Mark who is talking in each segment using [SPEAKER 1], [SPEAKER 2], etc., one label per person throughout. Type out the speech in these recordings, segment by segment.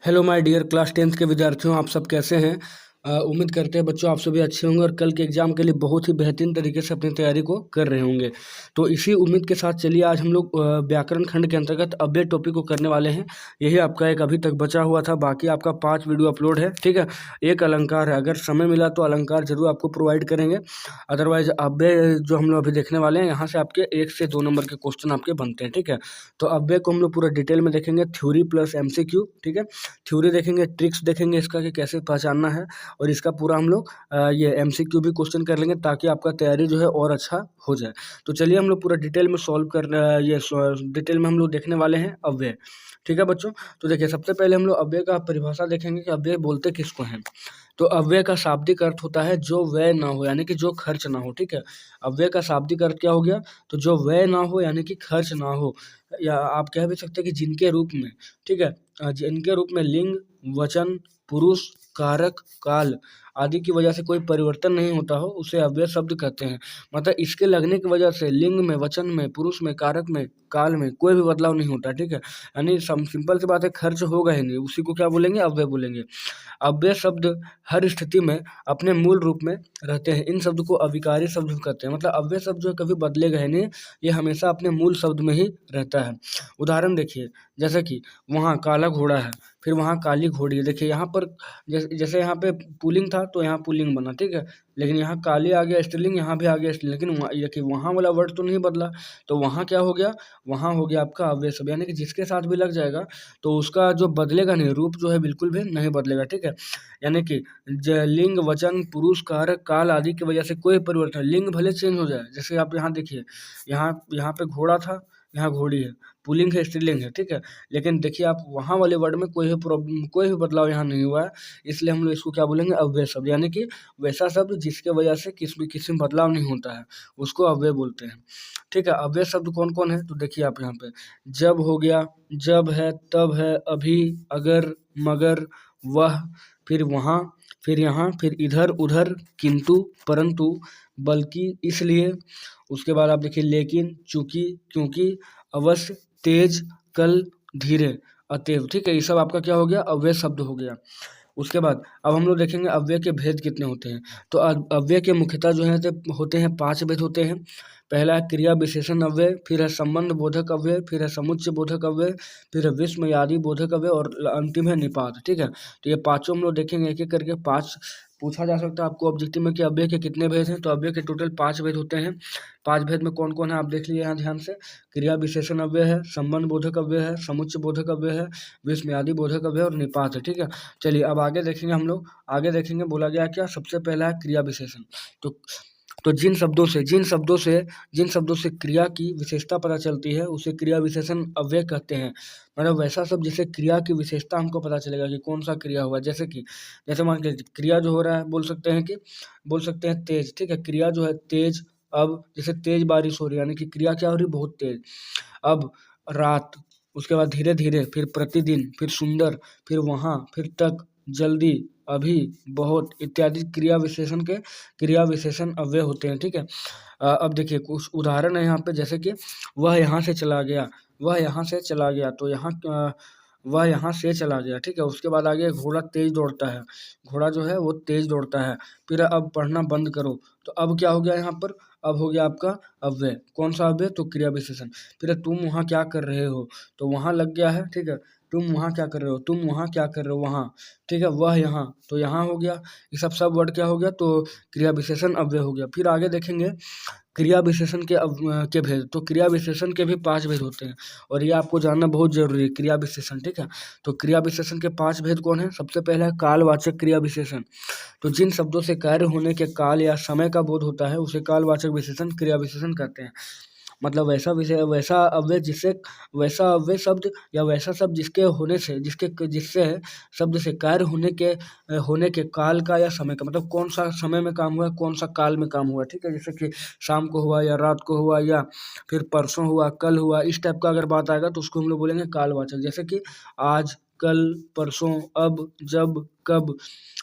[SPEAKER 1] Hello my dear class 10th के विद्यार्थियों, आप सब कैसे हैं। उम्मीद करते हैं बच्चों आप सभी अच्छे होंगे और कल के एग्जाम के लिए बहुत ही बेहतरीन तरीके से अपनी तैयारी को कर रहे होंगे। तो इसी उम्मीद के साथ चलिए आज हम लोग व्याकरण खंड के अंतर्गत अव्यय टॉपिक को करने वाले हैं। यही आपका एक अभी तक बचा हुआ था, बाकी आपका 5 वीडियो अपलोड है। ठीक है, एक अलंकार है, अगर समय मिला तो अलंकार जरूर आपको प्रोवाइड करेंगे। अदरवाइज अव्यय जो हम लोग अभी देखने वाले हैं, यहाँ से आपके 1 से 2 नंबर के क्वेश्चन आपके बनते हैं। ठीक है, तो अव्यय को हम लोग पूरा डिटेल में देखेंगे, थ्योरी प्लस MCQ। ठीक है, थ्योरी देखेंगे, ट्रिक्स देखेंगे इसका कि कैसे पहचानना है, और इसका पूरा हम लोग ये MCQ भी क्वेश्चन कर लेंगे ताकि आपका तैयारी जो है और अच्छा हो जाए। तो चलिए हम लोग पूरा डिटेल में सॉल्व कर ये डिटेल में हम लोग देखने वाले हैं अव्यय। ठीक है बच्चों, तो देखिए सबसे पहले हम लोग अव्यय का परिभाषा देखेंगे कि अव्यय बोलते किसको हैं। तो अव्यय का शाब्दिक अर्थ होता है जो व्यय ना हो, यानी कि जो खर्च ना हो। ठीक है, अव्यय का शाब्दिक अर्थ क्या हो गया, तो जो व्यय ना हो यानी कि खर्च ना हो, या आप कह भी सकते हैं कि जिनके रूप में, ठीक है, जिनके रूप में लिंग, वचन, पुरुष, कारक, काल आदि की वजह से कोई परिवर्तन नहीं होता हो, उसे अव्यय शब्द कहते हैं। मतलब इसके लगने की वजह से लिंग में, वचन में, पुरुष में, कारक में, काल में कोई भी बदलाव नहीं होता। ठीक है, यानी सिंपल सी बात है, खर्च होगा ही नहीं, उसी को क्या बोलेंगे, अव्यय बोलेंगे। अव्यय शब्द हर स्थिति में अपने मूल रूप में रहते हैं। इन शब्द को अविकारी शब्द भी कहते हैं। मतलब अव्यय शब्द जो है कभी बदलेगा ही नहीं, ये हमेशा अपने मूल शब्द में ही रहता है। उदाहरण देखिए, जैसे कि वहाँ काला घोड़ा है, फिर वहाँ काली घोड़ी है। देखिए यहाँ पर जैसे यहाँ पे पुल्लिंग था तो यहाँ पुल्लिंग बना। ठीक है, लेकिन यहाँ काली आ गया स्त्रीलिंग, यहाँ भी आ गया स्त्रीलिंग, लेकिन देखिए वहाँ वाला वर्ड तो नहीं बदला। तो वहाँ क्या हो गया, वहाँ हो गया आपका अव्यय शब्द, यानी कि जिसके साथ भी लग जाएगा तो उसका जो बदलेगा नहीं, रूप जो है बिल्कुल भी नहीं बदलेगा। ठीक है, यानी कि लिंग, वचन, पुरुष, कारक, काल आदि की वजह से कोई परिवर्तन, लिंग भले चेंज हो जाए, जैसे आप यहाँ देखिए, यहाँ यहाँ पे घोड़ा था, यहाँ घोड़ी है, पुल्लिंग है, स्त्रीलिंग है। ठीक है, लेकिन देखिए आप वहाँ वाले वर्ड में कोई भी प्रॉब्लम, कोई भी बदलाव यहाँ नहीं हुआ है, इसलिए हम लोग इसको क्या बोलेंगे, अव्यय शब्द, यानी कि वैसा शब्द जिसके वजह से किसी में बदलाव नहीं होता है, उसको अव्यय बोलते हैं। ठीक है, अव्यय शब्द कौन कौन है, तो देखिए आप यहाँ पे जब हो गया, जब है, तब है, अभी, अगर, मगर, वह, फिर वहाँ, फिर यहाँ, फिर इधर उधर, किंतु, परंतु, बल्कि, इसलिए। उसके बाद आप देखिए लेकिन, चूंकि, क्योंकि, अवश्य, तेज, कल, धीरे, अतएव। ठीक है, ये सब आपका क्या हो गया, अव्यय शब्द हो गया। उसके बाद अब हम लोग देखेंगे अव्यय के भेद कितने होते हैं। तो अव्यय के मुख्यतः जो है होते हैं 5 भेद होते हैं। पहला है क्रिया विशेषण अव्यय, फिर है संबंध बोधक अव्यय, फिर है समुच्चय बोधक अव्यय, फिर है विस्मयादि बोधक अव्यय, और अंतिम है निपात। ठीक है, तो ये पांचों हम लोग देखेंगे एक एक करके। 5 पूछा जा सकता है आपको ऑब्जेक्टिव में कि अव्यय के कितने भेद हैं, तो अव्यय के टोटल 5 भेद होते हैं। 5 भेद में कौन कौन है आप देख लीजिए यहाँ ध्यान से। क्रिया विशेषण अव्यय है, संबंध बोधक अव्यय है, समुच्चय बोधक अव्यय है, विस्मयादि बोधक अव्यय और निपात है। ठीक है, चलिए अब आगे देखेंगे हम लोग। आगे देखेंगे बोला गया क्या, सबसे पहला है क्रिया विशेषण। तो तो जिन शब्दों से क्रिया की विशेषता पता चलती है उसे क्रिया विशेषण अव्यय कहते हैं। मतलब वैसा शब्द जिससे क्रिया की विशेषता हमको पता चलेगा कि कौन सा क्रिया हुआ। जैसे मान के क्रिया जो हो रहा है, बोल सकते हैं तेज। ठीक है, क्रिया जो है तेज। अब जैसे तेज बारिश हो रही है, यानी कि क्रिया क्या हो रही है, बहुत तेज। अब रात, उसके बाद धीरे धीरे, फिर प्रतिदिन, फिर सुंदर, फिर वहाँ, फिर तक, जल्दी, अभी, बहुत इत्यादि क्रिया विशेषण अव्यय होते हैं। ठीक है, अब देखिए कुछ उदाहरण है यहाँ पे, जैसे कि वह यहाँ से चला गया, वह यहाँ से चला गया, तो यहाँ वह यहाँ से चला गया। ठीक है, उसके बाद आगे घोड़ा तेज दौड़ता है, घोड़ा जो है वो तेज दौड़ता है। फिर अब पढ़ना बंद करो, तो अब क्या हो गया यहाँ पर, अब हो गया आपका अव्यय। कौन सा अव्यय, तो क्रिया विशेषण। फिर तुम वहाँ क्या कर रहे हो, तो वहाँ लग गया है। ठीक है, तुम वहाँ क्या कर रहे हो, तुम वहाँ क्या कर रहे हो, वहाँ। ठीक है, वह यहाँ, तो यहाँ हो गया। ये सब वर्ड क्या हो गया, तो क्रिया विशेषण अव्यय हो गया। फिर आगे देखेंगे क्रिया विशेषण के भेद। तो क्रिया विशेषण के भी 5 भेद होते हैं, और ये आपको जानना बहुत जरूरी है, क्रिया विशेषण। ठीक है, तो क्रिया विशेषण के 5 भेद कौन है, सबसे पहला है कालवाचक क्रिया विशेषण। तो जिन शब्दों से कार्य होने के काल या समय का बोध होता है उसे कालवाचक विशेषण क्रिया विशेषण कहते हैं। मतलब वैसा अव्यय शब्द या वैसा शब्द जिसके होने से, जिससे शब्द से कार्य होने के काल का या समय का, मतलब कौन सा समय में काम हुआ, कौन सा काल में काम हुआ। ठीक है, जैसे कि शाम को हुआ या रात को हुआ या फिर परसों हुआ, कल हुआ, इस टाइप का अगर बात आएगा तो उसको हम लोग बोलेंगे कालवाचक। जैसे कि आज, कल, परसों, अब, जब, कब,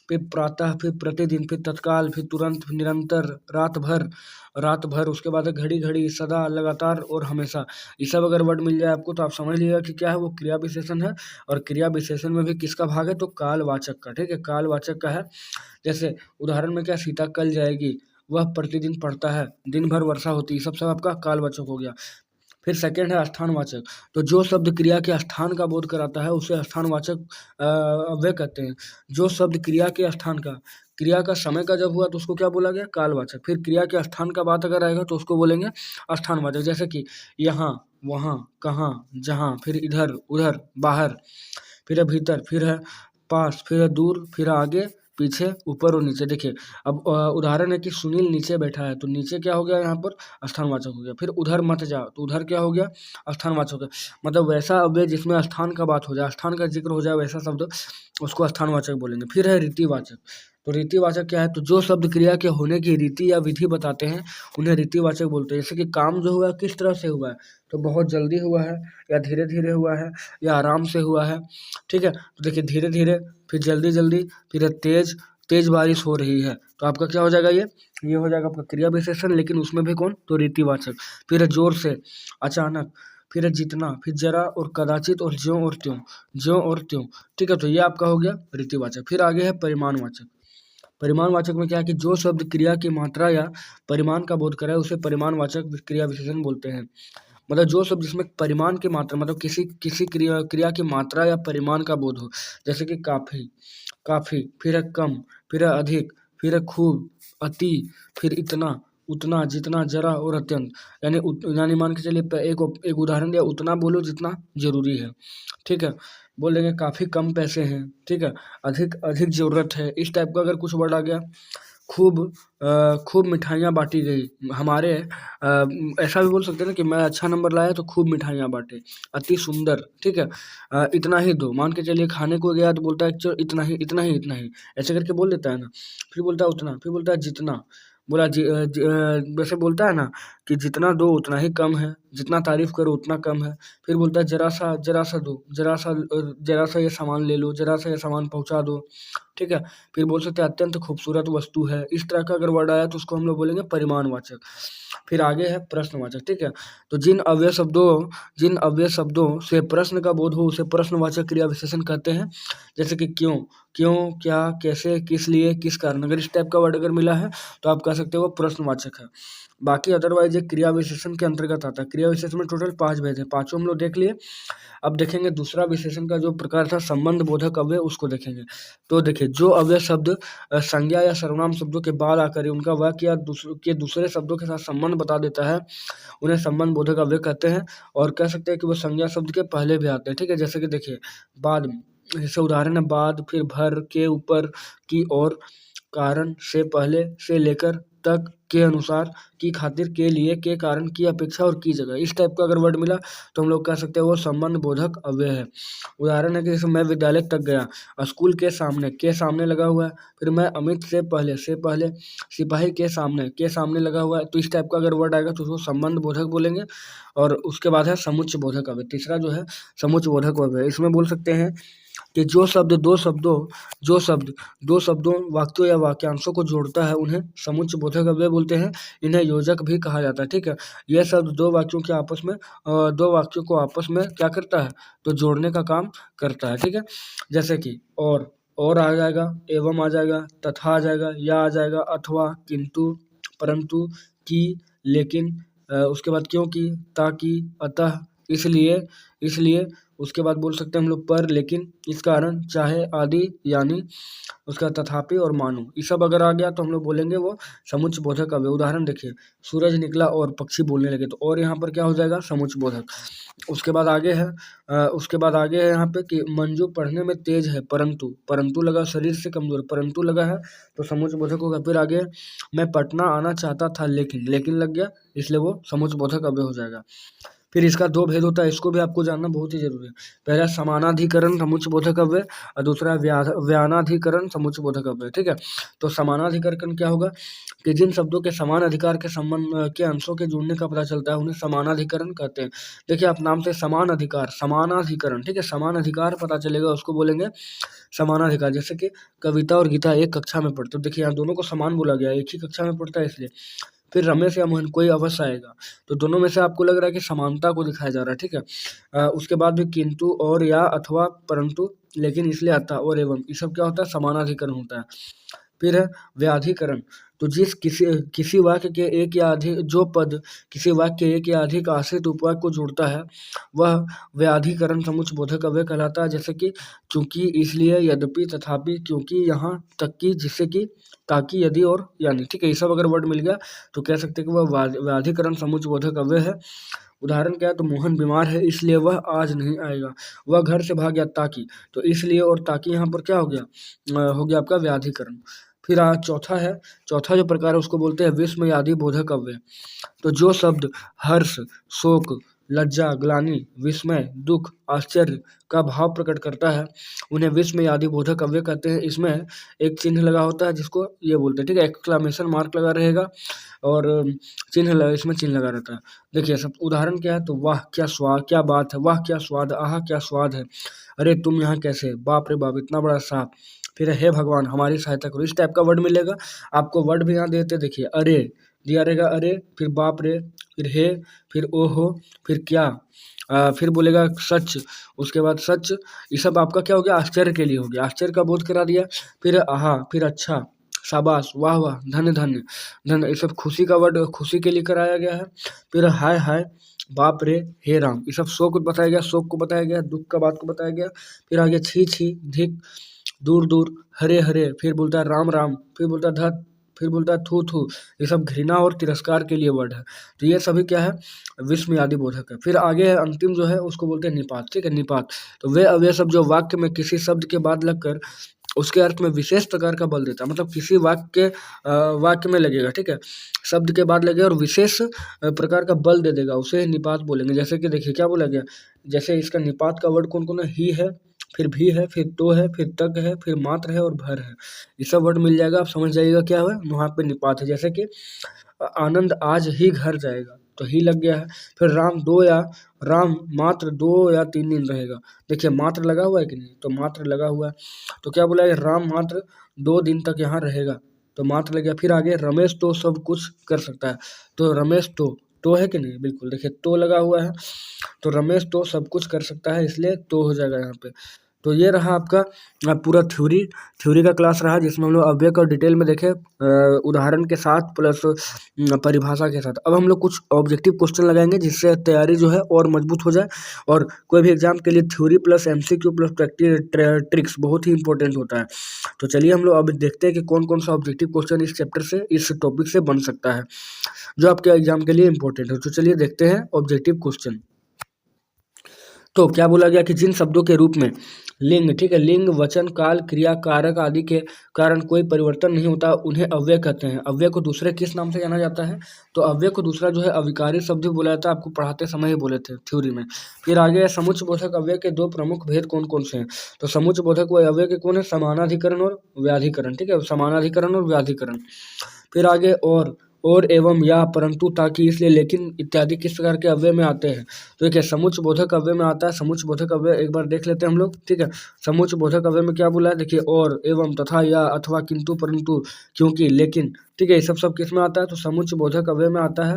[SPEAKER 1] फिर प्रातः, फिर प्रतिदिन, फिर तत्काल, फिर तुरंत, फिर निरंतर, रात भर, उसके बाद है घड़ी घड़ी, सदा, लगातार और हमेशा। ये सब अगर वर्ड मिल जाए आपको तो आप समझ लीजिएगा कि क्या है, वो क्रिया विशेषण है। और क्रिया विशेषण में भी किसका भाग है, तो कालवाचक का। ठीक है, कालवाचक का है। जैसे उदाहरण में क्या, सीता कल जाएगी, वह प्रतिदिन पढ़ता है, दिन भर वर्षा होती है, सब आपका कालवाचक हो गया। फिर सेकंड है स्थानवाचक। तो जो शब्द क्रिया के स्थान का बोध कराता है उसे स्थानवाचक अव्यय कहते हैं। जो शब्द क्रिया के स्थान का, क्रिया का समय का जब हुआ तो उसको क्या बोला गया, कालवाचक। फिर क्रिया के स्थान का बात अगर आएगा तो उसको बोलेंगे स्थानवाचक। जैसे कि यहाँ, वहाँ, कहाँ, जहाँ, फिर इधर, उधर, बाहर, फिर है भीतर, फिर है पास, फिर है दूर, फिर है आगे, पीछे, ऊपर और नीचे। देखिए अब उदाहरण है कि सुनील नीचे बैठा है, तो नीचे क्या हो गया यहाँ पर, स्थानवाचक हो गया। फिर उधर मत जाओ, तो उधर क्या हो गया, स्थानवाचक हो गया। मतलब वैसा अव्यय जिसमें स्थान का बात हो जाए, स्थान का जिक्र हो जाए, वैसा शब्द उसको स्थानवाचक बोलेंगे। फिर है रीतिवाचक। तो रीतिवाचक क्या है, तो जो शब्द क्रिया के होने की रीति या विधि बताते हैं उन्हें रीतिवाचक बोलते हैं। जैसे कि काम जो हुआ है किस तरह से हुआ है, तो बहुत जल्दी हुआ है, या धीरे धीरे हुआ है, या आराम से हुआ है। ठीक है, तो देखिए धीरे धीरे, फिर जल्दी जल्दी, फिर तेज तेज बारिश हो रही है, तो आपका क्या हो जाएगा, ये हो जाएगा आपका क्रिया विशेषण, लेकिन उसमें भी कौन, तो रीतिवाचक। फिर है जोर से, अचानक, फिर है जितना, फिर जरा और कदाचित और ज्यों और त्यों, ज्यों और त्यों। ठीक है, तो ये आपका हो गया रीतिवाचक। फिर आगे है परिमाणवाचक। परिमाणवाचक में क्या है कि जो शब्द क्रिया की मात्रा या परिमाण का बोध कराए उसे परिमाणवाचक क्रिया विशेषण बोलते हैं। मतलब जो शब्द जिसमें परिमाण की मात्रा, मतलब किसी किसी क्रिया की मात्रा या परिमाण का बोध हो। जैसे कि काफी, काफी, फिर है कम, फिर है अधिक, फिर है खूब, अति, फिर इतना, उतना, जितना, जरा और अत्यंत। यानी मान के चलिए एक उदाहरण दिया, उतना बोलो जितना जरूरी है। ठीक है, बोल देंगे काफी कम पैसे हैं। ठीक है, अधिक अधिक जरूरत है, इस टाइप का अगर कुछ वर्ड आ गया। खूब खूब मिठाइयाँ बांटी गई हमारे, ऐसा भी बोल सकते हैं ना कि मैं अच्छा नंबर लाया तो खूब मिठाइयाँ बांटे। अति सुंदर। ठीक है, इतना ही दो, मान के चलिए खाने को गया तो बोलता है चलो इतना ही, इतना ही, इतना ही, ऐसे करके बोल देता है ना। फिर बोलता है उतना, फिर बोलता है जितना, बोला वैसे बोलता है ना कि जितना दो उतना ही कम है, जितना तारीफ करो उतना कम है। फिर बोलता है जरा सा दो, जरा सा ये सामान ले लो, जरा सा ये सामान पहुंचा दो। ठीक है, फिर बोल सकते हैं अत्यंत खूबसूरत वस्तु है। इस तरह का अगर वर्ड आया तो उसको हम लोग बोलेंगे परिमाणवाचक। फिर आगे है प्रश्नवाचक। ठीक है, तो जिन अव्यय शब्दों से प्रश्न का बोध हो उसे प्रश्नवाचक क्रिया विशेषण कहते हैं। जैसे कि क्यों, क्यों, क्या, कैसे, किस लिए, किस कारण, अगर इस टाइप का वर्ड अगर मिला है तो आप कह सकते हो वो प्रश्नवाचक है। बाकी अदरवाइज ये क्रिया विशेषण के अंतर्गत आता है। क्रिया विशेषण में टोटल 5 भेद है, पांचों हम लोग देख लिए। अब देखेंगे दूसरा विशेषण का जो प्रकार था संबंध बोधक अव्यय, उसको देखेंगे। तो देखिए जो अव्यय शब्द संज्ञा या सर्वनाम शब्दों के बाद आकर उनका वाक्य या दूसरे शब्दों के साथ संबंध बता देता है उन्हें संबंध बोधक अव्यय कहते हैं। और कह सकते हैं कि वो संज्ञा शब्द के पहले भी आते हैं। ठीक है, जैसे कि देखिए बाद, जैसे उदाहरण है बाद, फिर भर, के, ऊपर, की ओर, कारण, से पहले, से लेकर, तक, के अनुसार, की खातिर, के लिए, के कारण, की अपेक्षा और की जगह। इस टाइप का अगर वर्ड मिला तो हम लोग कह सकते हैं वो संबंध बोधक अव्यय है। उदाहरण है कि जैसे मैं विद्यालय तक गया, स्कूल के सामने लगा हुआ है। फिर मैं अमित से पहले, सिपाही के सामने लगा हुआ है। तो इस टाइप का अगर वर्ड आएगा तो उसको संबंध बोधक बोलेंगे। और उसके बाद है समुच्चय बोधक अव्यय। तीसरा जो है समुच्चय बोधक अव्यय, इसमें बोल सकते हैं कि जो शब्द दो शब्दों, वाक्यों या वाक्यांशों को जोड़ता है उन्हें समुच्चय बोधक अव्यय बोलते हैं। इन्हें योजक भी कहा जाता है। ठीक है, यह शब्द दो वाक्यों को आपस में क्या करता है, तो जोड़ने का काम करता है। ठीक है, जैसे कि और आ जाएगा, एवं आ जाएगा, तथा आ जाएगा, या आ जाएगा, अथवा, किंतु, परंतु, की, लेकिन, उसके बाद क्योंकि, ताकि, अतः, इसलिए, उसके बाद बोल सकते हैं हम लोग पर, लेकिन, इस कारण, चाहे, आदि, यानी, उसका तथापि और मानो। ये सब अगर आ गया तो हम लोग बोलेंगे वो समुच्चय बोधक अव्यय। उदाहरण देखिए, सूरज निकला और पक्षी बोलने लगे, तो और यहाँ पर क्या हो जाएगा, समुच्चय बोधक। उसके बाद आगे है यहाँ पे कि मंजू पढ़ने में तेज है परंतु लगा शरीर से कमजोर, परंतु लगा है तो समुच्चय बोधक होगा। फिर आगे मैं पटना आना चाहता था लेकिन लग गया, इसलिए वो समुच्चय बोधक अव्यय हो जाएगा। फिर इसका दो भेद होता है, इसको भी आपको जानना बहुत ही जरूरी है। पहला समानाधिकरण समुच्चयबोधक अव्यय और दूसरा व्यानाधिकरण समुच्चयबोधक अव्यय। ठीक है, तो समानाधिकरण क्या होगा कि जिन शब्दों के समान अधिकार के संबंध के अंशों के जुड़ने का पता चलता है उन्हें समानाधिकरण कहते हैं। देखिए आप नाम से समान अधिकार, समानाधिकरण, ठीक है, समान अधिकार पता चलेगा उसको बोलेंगे समानाधिकार। जैसे कि कविता और गीता एक कक्षा में पढ़ते, तो देखिए यहाँ दोनों को समान बोला गया, एक ही कक्षा में पढ़ता है इसलिए। फिर रमेश या मोहन कोई अवश्य आएगा, तो दोनों में से आपको लग रहा है कि समानता को दिखाया जा रहा है। ठीक है, उसके बाद भी किंतु और या अथवा परंतु लेकिन इसलिए आता और एवं, ये सब क्या होता है, समानाधिकरण होता है। फिर है व्याधिकरण, तो जिस किसी वाक्य के एक या अधिक जो पद किसी वाक्य के एक या अधिक आश्रित उपवाक्य को जोड़ता है वह व्याधिकरण समुच्चयबोधक अव्यय कहलाता है। जैसे कि चूंकि, इसलिए, यद्यपि, तथापि, क्योंकि, यहाँ तक कि, जिससे कि, ताकि, यदि और यानी। ठीक है, ये सब अगर वर्ड मिल गया तो कह सकते हैं कि वह व्याधिकरण समुच्चयबोधक अव्यय है। उदाहरण क्या है, तो मोहन बीमार है इसलिए वह आज नहीं आएगा, वह घर से भाग गया ताकि, तो इसलिए और ताकि यहाँ पर क्या हो गया, हो गया आपका व्याधिकरण। फिर चौथा है, चौथा जो प्रकार है उसको बोलते हैं विस्मयादि बोधक अव्यय। तो जो शब्द हर्ष, शोक, लज्जा, ग्लानि, विस्मय, दुख, आश्चर्य का भाव प्रकट करता है उन्हें विस्मयादि बोधक अव्यय कहते हैं। इसमें एक चिन्ह लगा होता है जिसको ये बोलते हैं। ठीक है, एक्सक्लेमेशन मार्क लगा रहेगा और इसमें चिन्ह लगा रहता है। देखिए सब उदाहरण क्या है, तो वाह क्या स्वाद, क्या बात है, वाह क्या स्वाद, आहा क्या स्वाद है, अरे तुम यहाँ कैसे, बाप रे बाप इतना बड़ा सांप, फिर हे भगवान हमारी सहायता करो। इस टाइप का वर्ड मिलेगा आपको। वर्ड भी यहाँ देते, देखिए अरे दिया रहेगा, अरे, फिर बाप रे, फिर हे, फिर ओहो, फिर क्या, फिर बोलेगा सच, उसके बाद सच, ये सब आपका क्या हो गया, आश्चर्य के लिए हो गया, आश्चर्य का बोध करा दिया। फिर आहा, फिर अच्छा, शाबाश, वाह वाह, धन्य धन्य धन्य, ये सब खुशी का वर्ड, खुशी के लिए कराया गया है। फिर हाय हाय, बाप रे, हे राम, ये सब शोक बताया गया, शोक को बताया गया, दुख का बात को बताया गया। फिर आगे छी छी, धिक, दूर दूर, हरे हरे, फिर बोलता है राम राम, फिर बोलता है धत, फिर बोलता है थू थू, ये सब घृणा और तिरस्कार के लिए वर्ड है। तो ये सभी क्या है, विस्मयादि बोधक है। फिर आगे है अंतिम जो है उसको बोलते हैं निपात। ठीक है, निपात, तो वे अव्यय सब जो वाक्य में किसी शब्द के बाद लगकर उसके अर्थ में विशेष प्रकार का बल देता है, मतलब किसी वाक्य में लगेगा। ठीक है, शब्द के बाद लगेगा और विशेष प्रकार का बल दे देगा, उसे निपात बोलेंगे। जैसे कि देखिए क्या बोला गया, जैसे इसका निपात का वर्ड कौन कौन है, ही है, फिर भी है, फिर तो है, फिर तक है, फिर मात्र है और भर है। ये सब वर्ड मिल जाएगा, आप समझ जाइएगा क्या है, वहाँ पे निपात है। जैसे कि आनंद आज ही घर जाएगा, तो ही लग गया है। फिर राम मात्र 2 या 3 दिन रहेगा, देखिए मात्र लगा हुआ है कि नहीं, तो मात्र लगा हुआ है, तो क्या बोला है, राम मात्र 2 दिन तक यहाँ रहेगा, तो मात्र लग गया। फिर आगे रमेश तो सब कुछ कर सकता है, तो रमेश तो है कि नहीं, बिल्कुल, देखिए तो लगा हुआ है, तो रमेश तो सब कुछ कर सकता है इसलिए तो हो जाएगा यहाँ पे। तो ये रहा आपका पूरा थ्योरी का क्लास रहा, जिसमें हम लोग अव्यय को डिटेल में देखे, उदाहरण के साथ प्लस परिभाषा के साथ। अब हम लोग कुछ ऑब्जेक्टिव क्वेश्चन लगाएंगे जिससे तैयारी जो है और मजबूत हो जाए, और कोई भी एग्जाम के लिए theory plus MCQ plus practice tricks बहुत ही इंपॉर्टेंट होता है। तो चलिए हम लोग अभी देखते हैं कि कौन कौन सा ऑब्जेक्टिव क्वेश्चन इस चैप्टर से, इस टॉपिक से बन सकता है जो आपके एग्जाम के लिए इंपॉर्टेंट है। तो चलिए देखते हैं ऑब्जेक्टिव क्वेश्चन। तो क्या बोला गया कि जिन शब्दों के रूप में लिंग, ठीक है, लिंग, वचन, काल, क्रिया, कारक आदि के कारण कोई परिवर्तन नहीं होता उन्हें अव्यय कहते हैं। अव्यय को दूसरे किस नाम से जाना जाता है, तो अव्यय को दूसरा जो है अविकारी शब्द भी बोला जाता है, आपको पढ़ाते समय ही बोले थे थ्योरी में। फिर आगे समुच्चयबोधक अव्यय के 2 प्रमुख भेद कौन कौन से हैं, तो समुच्चयबोधक व अव्यय के कौन है, समानाधिकरण और व्याधिकरण। ठीक है, समानाधिकरण और व्याधिकरण। फिर आगे और एवं, या, परंतु, ताकि, इसलिए, लेकिन इत्यादि किस प्रकार के अव्यय में आते हैं, तो देखिए समुच्चयबोधक अव्यय में आता है। समुच्चयबोधक अव्यय एक बार देख लेते हैं हम लोग। ठीक है, समुच्चयबोधक अव्यय में क्या बोला है, देखिए और, एवं, तथा, या, अथवा, किंतु, परंतु, क्योंकि, लेकिन। ठीक है, ये सब किस में आता है, तो समुच्चयबोधक अव्यय में आता है।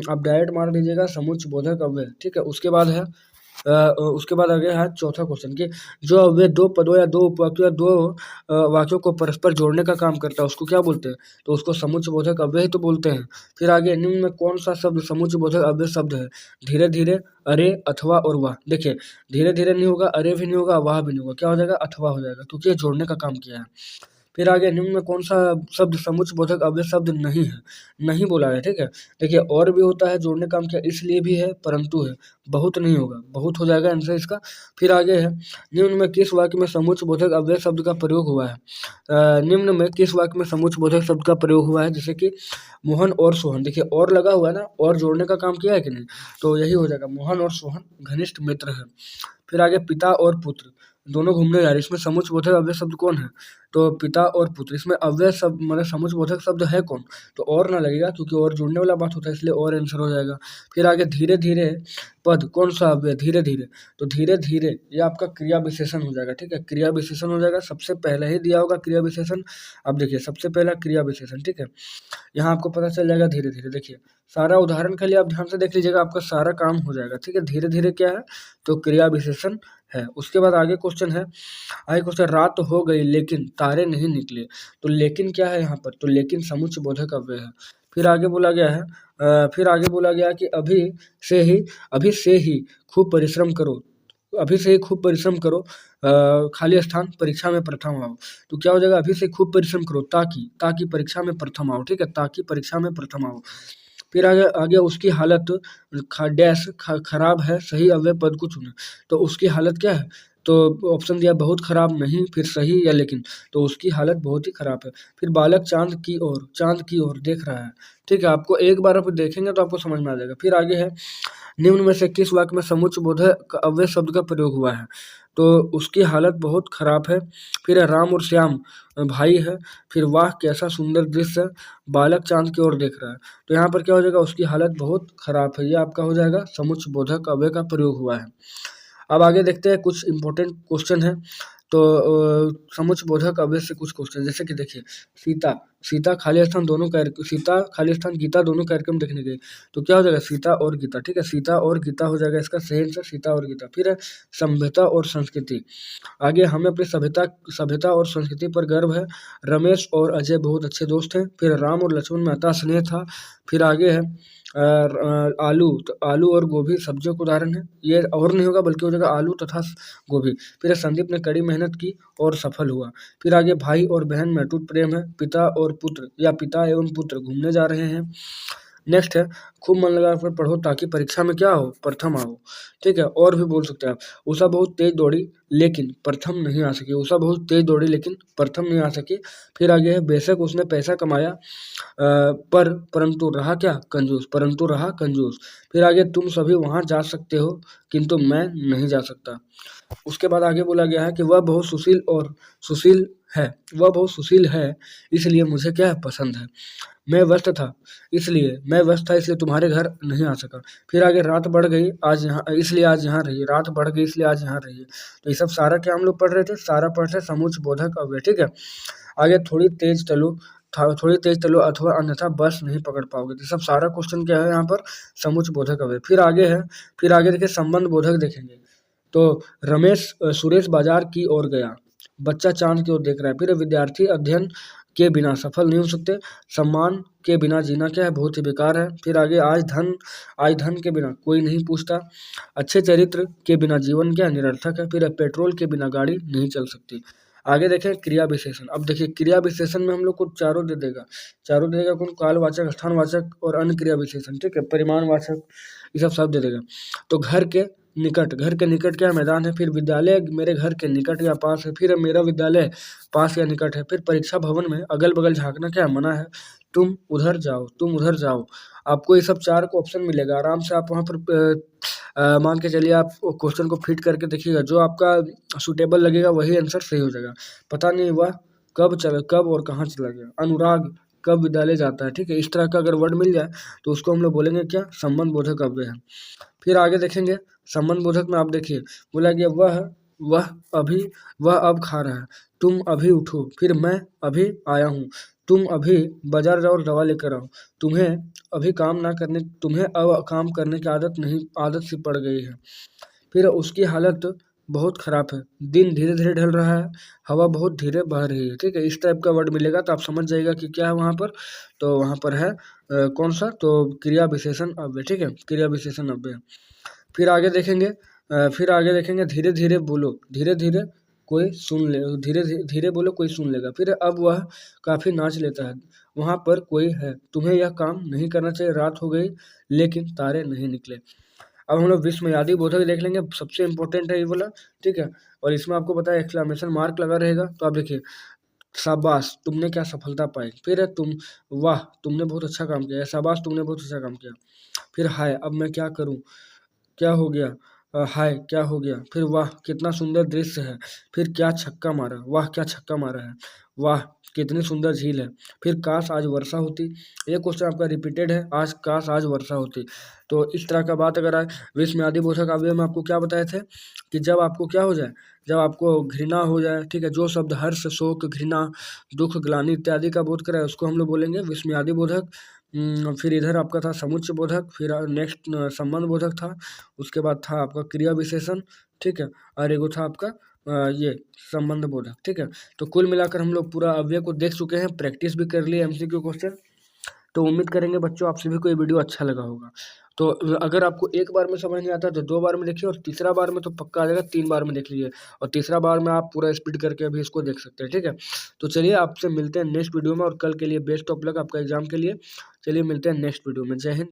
[SPEAKER 1] आप डायरेक्ट मार दीजिएगा समुच्चयबोधक अव्यय। ठीक है, उसके बाद आगे है चौथा क्वेश्चन कि जो अव्यय 2 पदों या 2 उपवाक्यों या 2 वाक्यों को परस्पर जोड़ने का काम करता है उसको क्या बोलते हैं, तो उसको समुच्चयबोधक अव्यय ही तो बोलते हैं। फिर आगे निम्न में कौन सा शब्द समुच्चयबोधक अव्यय शब्द है, धीरे धीरे, अरे, अथवा और वाह। देखिए धीरे धीरे नहीं होगा, अरे भी नहीं होगा, वाह भी नहीं होगा, क्या हो जाएगा, अथवा हो जाएगा, क्योंकि ये जोड़ने का काम किया है। फिर आगे निम्न में कौन सा शब्द समुच्चय बोधक अव्यय शब्द नहीं है, नहीं बोला है, ठीक है। देखिए और भी होता है, जोड़ने का काम किया, इसलिए भी है, परंतु है, बहुत नहीं होगा, बहुत हो जाएगा आंसर इसका। फिर आगे है, निम्न में किस वाक्य में समुच्चय बोधक अव्यय शब्द का प्रयोग हुआ है। निम्न में किस वाक्य में समुच्चय बोधक शब्द का प्रयोग हुआ है, जैसे कि मोहन और सोहन। देखिए और लगा हुआ है ना, और जोड़ने का काम किया है कि नहीं, तो यही हो जाएगा, मोहन और सोहन घनिष्ठ मित्र है। फिर आगे पिता और पुत्र दोनों घूमने जा रहे हैं, इसमें समुच्चय बोधक अव्यय शब्द कौन है, तो पिता और पुत्र। इसमें अव्यय शब्द मतलब समुच्चय बोधक शब्द है कौन, तो और ना लगेगा, क्योंकि और जुड़ने वाला बात होता है, इसलिए और आंसर हो जाएगा। फिर आगे धीरे धीरे पद कौन सा अव्यय, धीरे धीरे, तो धीरे धीरे ये आपका क्रिया विशेषण हो जाएगा, ठीक है, क्रिया विशेषण हो जाएगा, सबसे पहले ही दिया होगा क्रिया विशेषण। अब देखिए सबसे पहला क्रिया विशेषण, ठीक है, यहाँ आपको पता चल जाएगा धीरे धीरे। देखिए सारा उदाहरण के लिए आप ध्यान से देख लीजिएगा, आपका सारा काम हो जाएगा, ठीक है। धीरे धीरे क्या है, तो क्रिया विशेषण है। उसके बाद आगे क्वेश्चन है, आगे क्वेश्चन, रात हो गई लेकिन तारे नहीं निकले, तो लेकिन क्या है यहाँ पर, तो लेकिन समुच्चय बोधक अव्यय है। फिर आगे बोला गया है, फिर आगे बोला गया कि अभी से ही खूब परिश्रम करो, अभी से ही खूब परिश्रम करो, खाली स्थान परीक्षा में प्रथम आओ। तो क्या हो जाएगा, अभी से खूब परिश्रम करो ताकि परीक्षा में प्रथम आओ, ठीक है, ताकि परीक्षा में प्रथम आओ। फिर आगे आगे उसकी हालत डैश खराब है, सही अव्यय पद को चुने, तो उसकी हालत क्या है, तो ऑप्शन दिया बहुत खराब, नहीं, फिर सही या लेकिन, तो उसकी हालत बहुत ही खराब है। फिर बालक चांद की ओर देख रहा है, ठीक है, आपको एक बार आप देखेंगे तो आपको समझ में आ जाएगा। फिर आगे है, निम्न में से किस वाक्य में समुच्चय बोधक अव्यय शब्द का प्रयोग हुआ है, तो उसकी हालत बहुत खराब है। फिर राम और श्याम भाई है। फिर वाह कैसा सुंदर दृश्य है, बालक चांद की ओर देख रहा है, तो यहाँ पर क्या हो जाएगा, उसकी हालत बहुत खराब है, ये आपका हो जाएगा समुच्चय बोधक अव्यय का प्रयोग हुआ है। अब आगे देखते हैं, कुछ इंपॉर्टेंट क्वेश्चन है, तो समुच्चय बोधक अव्यय से कुछ क्वेश्चन, जैसे कि देखिए सीता खाली स्थान गीता दोनों कार्यक्रम देखने गए, तो क्या हो जाएगा, सीता और गीता, ठीक है, सीता और गीता हो जाएगा इसका सही आंसर, सीता और गीता। फिर है सभ्यता और संस्कृति, आगे हमें अपनी सभ्यता और संस्कृति पर गर्व है, रमेश और अजय बहुत अच्छे दोस्त हैं। फिर राम और लक्ष्मण में अतः स्नेह था। फिर आगे है आलू, तो आलू और गोभी सब्जियों का उदाहरण है, ये और नहीं होगा बल्कि हो जाएगा आलू तथा गोभी। फिर संदीप ने कड़ी मेहनत की और सफल हुआ। फिर आगे भाई और बहन में अटूट प्रेम है, पिता और पुत्र या पिता एवं पुत्र घूमने जा रहे हैं। नेक्स्ट है, खूब मन लगाकर पढ़ो ताकि परीक्षा में क्या हो, प्रथम आओ, ठीक है। और भी बोल सकते हैं आप, उषा बहुत तेज दौड़ी लेकिन प्रथम नहीं आ सकी, उषा बहुत तेज दौड़ी लेकिन प्रथम नहीं आ सकी। फिर आगे है, बेशक उसने पैसा कमाया परंतु रहा कंजूस। फिर आगे, तुम सभी वहां जा सकते हो किंतु मैं नहीं जा सकता। उसके बाद आगे बोला गया है कि वह बहुत सुशील है इसलिए मुझे क्या है, पसंद है। मैं व्यस्त था इसलिए तुम्हारे घर नहीं आ सका। फिर आगे, रात बढ़ गई आज यहाँ रही, रात बढ़ गई इसलिए आज यहाँ रही। तो ये सब सारा क्या हम लोग पढ़ रहे थे, सारा पढ़ रहे समुच्चय बोधक अव्यय, ठीक है। आगे, थोड़ी तेज चलो अथवा अन्यथा बस नहीं पकड़ पाओगे, तो सब सारा क्वेश्चन क्या है यहाँ पर, समुच्चय बोधक अव्यय। फिर आगे देखिए संबंध बोधक देखेंगे, तो सुरेश बाजार की ओर गया, बच्चा चांद की ओर देख रहा है। फिर विद्यार्थी अध्ययन के बिना सफल नहीं हो सकते, सम्मान के बिना जीना क्या है, बहुत ही बेकार है। फिर आगे, आज धन के बिना कोई नहीं पूछता, अच्छे चरित्र के बिना जीवन क्या निरर्थक है। फिर पेट्रोल के बिना गाड़ी नहीं चल सकती। आगे देखें क्रिया विशेषण। अब देखिए क्रिया विशेषण में हम लोग को चारों दे देगा कौन, कालवाचक, स्थानवाचक और अन्य क्रिया विशेषण, ठीक है, परिमाणवाचक, ये सब शब्द दे देगा। तो घर के निकट क्या मैदान है। फिर विद्यालय मेरे घर के निकट या पास है। फिर मेरा विद्यालय पास या निकट है। फिर परीक्षा भवन में अगल बगल झांकना क्या मना है। तुम उधर जाओ। आपको ये सब चार को ऑप्शन मिलेगा, आराम से आप वहाँ पर मान के चलिए, आप क्वेश्चन को फिट करके देखिएगा, जो आपका सूटेबल लगेगा वही आंसर सही हो जाएगा। पता नहीं वह कब और कहाँ चला गया। अनुराग कब विद्यालय जाता है, ठीक है, इस तरह का अगर वर्ड मिल जाए तो उसको हम लोग बोलेंगे क्या, संबंध बोधक अव्यय है। फिर आगे देखेंगे संबंध बोधक में, आप देखिए बोला गया वह अब खा रहा है, तुम अभी उठो। फिर मैं अभी आया हूँ, तुम अभी बाजार जाओ और दवा लेकर आओ। तुम्हें अब काम करने की आदत सी पड़ गई है। फिर उसकी हालत बहुत खराब है, दिन धीरे धीरे ढल रहा है, हवा बहुत धीरे बह रही है, ठीक है, इस टाइप का वर्ड मिलेगा तो आप समझ जाइएगा कि क्या है वहाँ पर। तो वहाँ पर है कौन सा, तो क्रिया विशेषण अव्यय, ठीक है, क्रिया विशेषण अव्यय। फिर आगे देखेंगे धीरे धीरे बोलो, कोई सुन ले, धीरे धीरे बोलो कोई सुन लेगा। फिर अब वह काफ़ी नाच लेता है, वहाँ पर कोई है, तुम्हें यह काम नहीं करना चाहिए, रात हो गई लेकिन तारे नहीं निकले। अब हम लोग विस्मयादी बोधक देख लेंगे, सबसे इंपॉर्टेंट है ये वाला, ठीक है। और इसमें आपको पता है एक्सक्लेमेशन मार्क लगा रहेगा, तो आप देखिए शाबाश तुमने क्या सफलता पाई, फिर है तुम, वाह तुमने बहुत अच्छा काम किया, शाबाश तुमने बहुत अच्छा काम किया, फिर हाय अब मैं क्या करूं, क्या हो गया, हाय क्या हो गया, फिर वाह कितना सुंदर दृश्य है, फिर क्या छक्का मारा, वाह क्या छक्का मारा है, वाह कितनी सुंदर झील है, फिर काश आज वर्षा होती। ये क्वेश्चन आपका रिपीटेड है, आज काश आज वर्षा होती। तो इस तरह का बात अगर आए विस्मयादि बोधक अव्यय में आपको क्या बताए थे कि जब आपको क्या हो जाए, जब आपको घृणा हो जाए, ठीक है, जो शब्द हर्ष शोक घृणा दुख ग्लानि इत्यादि का बोध कराए उसको हम लोग बोलेंगे विस्मयादि बोधक। फिर इधर आपका था समुच्चय बोधक, फिर नेक्स्ट संबंध बोधक था, उसके बाद था आपका क्रिया विशेषण, ठीक है, और एगो था आपका ये संबंध बोधक, ठीक है। तो कुल मिलाकर हम लोग पूरा अव्यय को देख चुके हैं, प्रैक्टिस भी कर लिए एमसीक्यू क्वेश्चन। तो उम्मीद करेंगे बच्चों आप सभी को ये वीडियो अच्छा लगा होगा। तो अगर आपको एक बार में समझ नहीं आता तो 2 बार में देखिए, और तीसरा बार में तो पक्का आ जाएगा, 3 बार में देख लीजिए, और तीसरा बार में आप पूरा स्पीड करके भी इसको देख सकते हैं, ठीक है। तो चलिए आपसे मिलते हैं नेक्स्ट वीडियो में, और कल के लिए बेस्ट ऑफ लक आपका एग्जाम के लिए। चलिए मिलते हैं नेक्स्ट वीडियो में, जय हिंद।